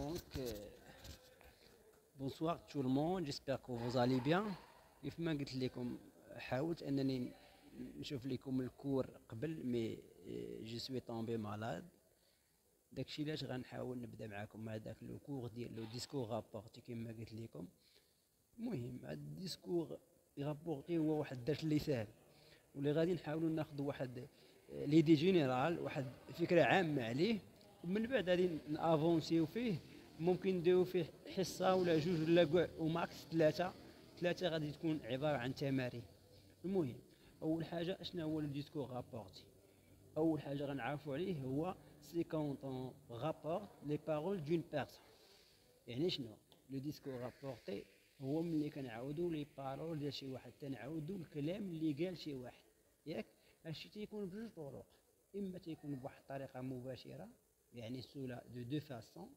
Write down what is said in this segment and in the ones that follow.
Donc, bonsoir tout le monde, j'espère que vous allez bien. كيف ما قلت لكم حاولت انني نشوف لكم الكور قبل مي جو سوي طومبي مالاد. داكشي علاش غنحاول نبدا معكم مع داك لو كور ديال لو ديسكور رابورتي كما قلت لكم. المهم هاد الديسكور رابورتي هو واحد الدرس اللي ساهل واللي غادي نحاولوا ناخذ واحد ليدي جينيرال، واحد فكره عامه عليه، ومن بعد غادي نافونسيو فيه. ممكن نديرو فيه حصه ولا جوج ولا كاع وماكس ثلاثه غادي تكون عباره عن تمارين. المهم اول حاجه اشنا هو الديسكور رابورتي. اول حاجه غنعرفوا عليه هو سي كونطون رابورت لي بارول دون بيرسون. يعني شنو لو ديسكور رابورتي؟ هو ملي كنعاودوا لي بارول ديال شي واحد، تنعاودوا الكلام اللي قال شي واحد، ياك؟ هادشي تيكون بجوج طرق، اما تيكون بواحد الطريقه مباشره يعني سولا دو فاسون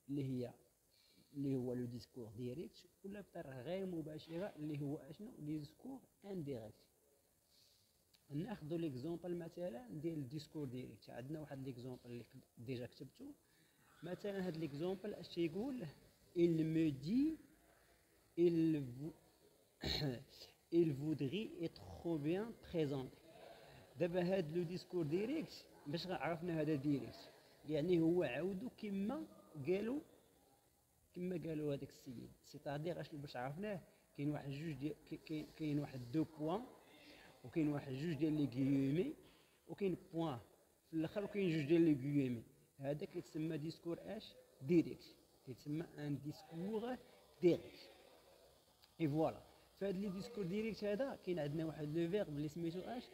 اللي هو لو ديسكور ديريكت، ولا بطريقه غير مباشره اللي هو اشنو لي ديسكور انديريكت. ناخذوا ليكزومبل مثلا ديال الديسكور ديريكت. عندنا واحد ليكزومبل اللي ديجا كتبته. مثلا هاد ليكزومبل اش تيقول؟ il me dit il il voudrait être trop bien présenté. دابا هاد لو ديسكور ديريكت باش عرفنا هذا ديريكت، يعني هو عاودو كما قالوا هذاك السيد. سيتادير اشنو باش عرفناه؟ كاين واحد جوج ديال كاين واحد دو بوين، وكاين واحد جوج ديال لي غيومي، وكاين بوين في الاخر، وكاين جوج ديال لي غيومي. هذا كيتسمى ديسكور اش ديريكت، كيتسمى ان ديسكور ديريكت. اي فوالا. فهاد لي ديسكور ديريكت هذا كاين عندنا واحد لو فيرب اللي سميتو اش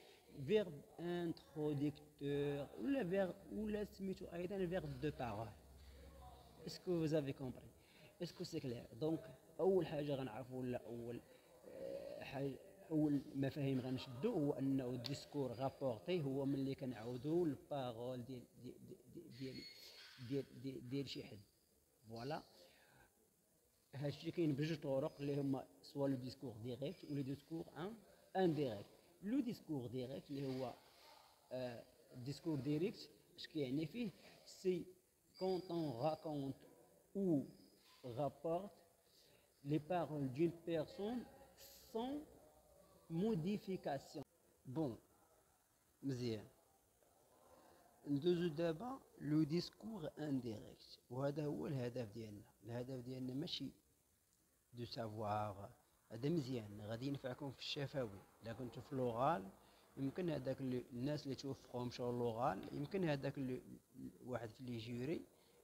فيرب انتروديكتور، ولا سميتو ايضا فيرب دو بارول. اسكو vous avez compris؟ اسكو سي كلير؟ دونك اول حاجه غنعرفوا، ولا حاجه اول مفاهيم غنشدو، هو انه الديسكور رابورتي هو ملي كنعاودوا البارول ديال ديال ديال ديال, ديال شي حد. فوالا. هادشي كاين بجوج طرق اللي هما سوا لو ديسكور ديريكت ولا ديسكور انديريكت. لو ديسكور ديريكت اللي هو ديسكور ديريكت اش كيعني فيه؟ سي quand on raconte ou rapporte les paroles d'une personne sans modification. Bon, مزيان. ندوزو دابا لو ديسكور انديريكت، وهذا هو الهدف ديالنا. الهدف ديالنا ماشي دو سافوار، هذا مزيان غادي ينفعكم في الشفوي. الا كنتو في لوغال يمكن هذاك الناس اللي توفقوا مشاو لوغال، يمكن هذاك واحد في لي جوري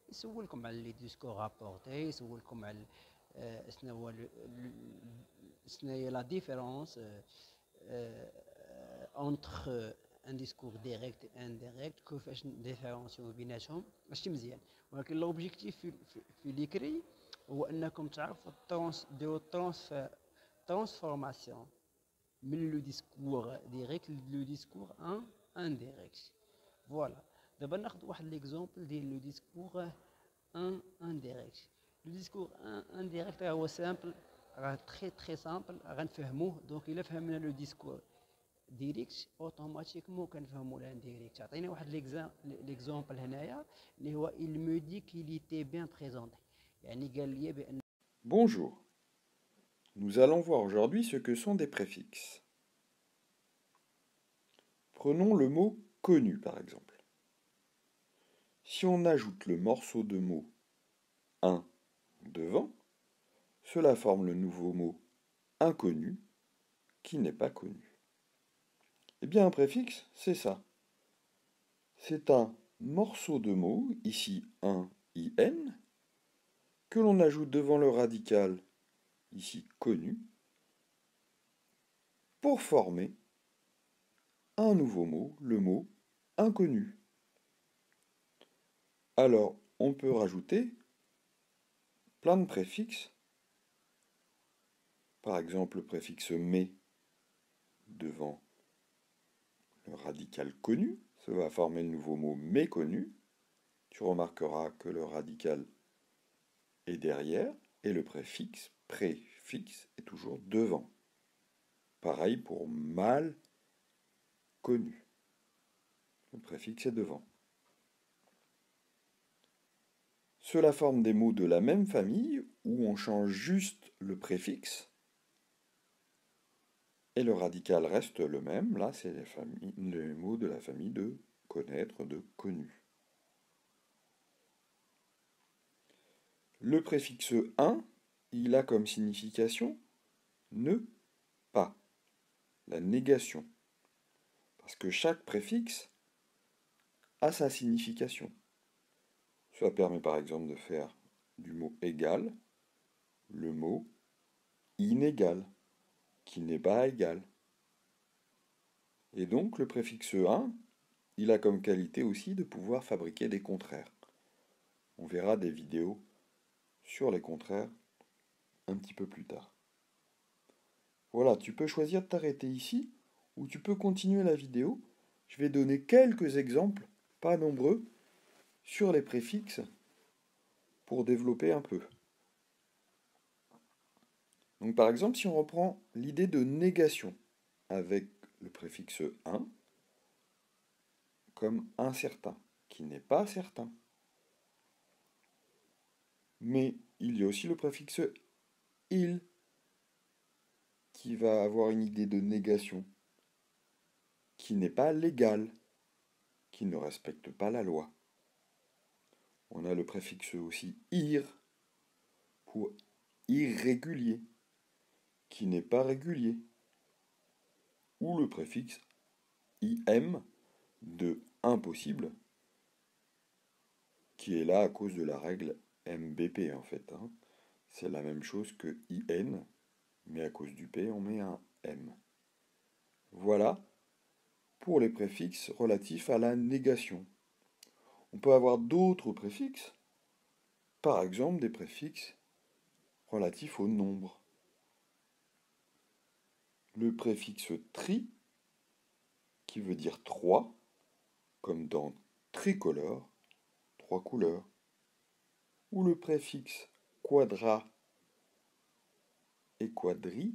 يسولكم على لي ديسكور رابورتي، يسولكم على شنو هي لا ديفيرونس انتر ان ديسكور ديريكت و انديريكت، كيفاش نديفيرونسيو بيناتهم. ماشي مزيان، ولكن لوبجيكتيف في ليكري هو انكم تعرفوا ديروا ترانسفورماسيون من لو ديسكور ديريكت لو ديسكور انديريكت. فوالا. دابا ناخذ واحد ليكزومبل ديال لو ديسكور انديريكت. لو ديسكور انديريكت هو سامبل، راه تري سامبل غنفهموه. دونك الا فهمنا لو ديسكور ديريكت اوتوماتيكمون كنفهموا الانديريكت. عطينا واحد ليكزومبل هنايا اللي هو il me dit qu'il était bien présenté، يعني قال لي بان. Bonjour. Nous allons voir aujourd'hui ce que sont des préfixes. Prenons le mot connu par exemple. Si on ajoute le morceau de mot un devant, cela forme le nouveau mot inconnu qui n'est pas connu. Eh bien un préfixe, c'est ça. C'est un morceau de mot, ici un IN, que l'on ajoute devant le radical, ici connu, pour former un nouveau mot, le mot inconnu. Alors, on peut rajouter plein de préfixes. Par exemple, le préfixe mais devant le radical connu, ça va former le nouveau mot méconnu. Tu remarqueras que le radical est derrière et le préfixe est toujours devant. Pareil pour mal connu. Le préfixe est devant. Cela forme des mots de la même famille où on change juste le préfixe et le radical reste le même. Là, c'est les mots de la famille de connaître, de connu. Le préfixe un, il a comme signification ne pas, la négation. Parce que chaque préfixe a sa signification. Cela permet par exemple de faire du mot égal le mot inégal, qui n'est pas égal. Et donc le préfixe un, il a comme qualité aussi de pouvoir fabriquer des contraires. On verra des vidéos sur les contraires un petit peu plus tard. Voilà, tu peux choisir de t'arrêter ici ou tu peux continuer la vidéo. Je vais donner quelques exemples, pas nombreux, sur les préfixes pour développer un peu. Donc par exemple, si on reprend l'idée de négation avec le préfixe un comme incertain, qui n'est pas certain. Mais il y a aussi le préfixe il qui va avoir une idée de négation, qui n'est pas légal, qui ne respecte pas la loi. On a le préfixe aussi ir pour irrégulier, qui n'est pas régulier. Ou le préfixe im de impossible, qui est là à cause de la règle MBP en fait. C'est la même chose que IN, mais à cause du P, on met un M. Voilà pour les préfixes relatifs à la négation. On peut avoir d'autres préfixes, par exemple des préfixes relatifs au nombre. Le préfixe tri, qui veut dire trois, comme dans tricolore, trois couleurs. Ou le préfixe quadra et quadri,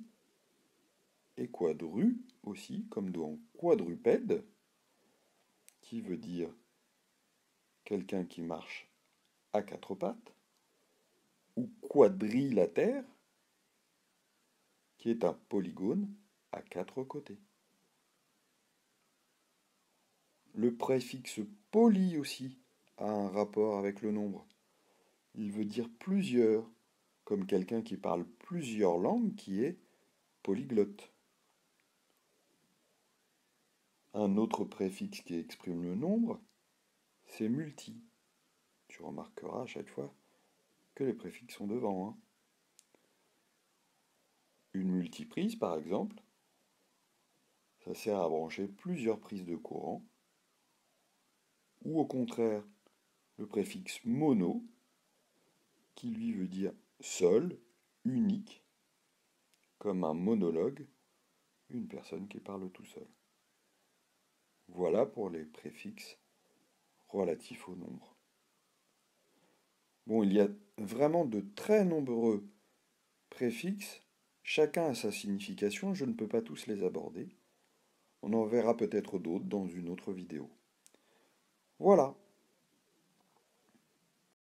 et quadru aussi, comme dans quadrupède, qui veut dire quelqu'un qui marche à quatre pattes, ou quadrilatère, qui est un polygone à quatre côtés. Le préfixe poly aussi a un rapport avec le nombre. Il veut dire plusieurs, comme quelqu'un qui parle plusieurs langues qui est polyglotte. Un autre préfixe qui exprime le nombre, c'est multi. Tu remarqueras à chaque fois que les préfixes sont devant. Une multiprise, par exemple, ça sert à brancher plusieurs prises de courant. Ou au contraire, le préfixe mono, qui lui veut dire seul, unique, comme un monologue, une personne qui parle tout seul. Voilà pour les préfixes relatifs au nombre. Bon, il y a vraiment de très nombreux préfixes, chacun a sa signification, je ne peux pas tous les aborder. On en verra peut-être d'autres dans une autre vidéo. Voilà.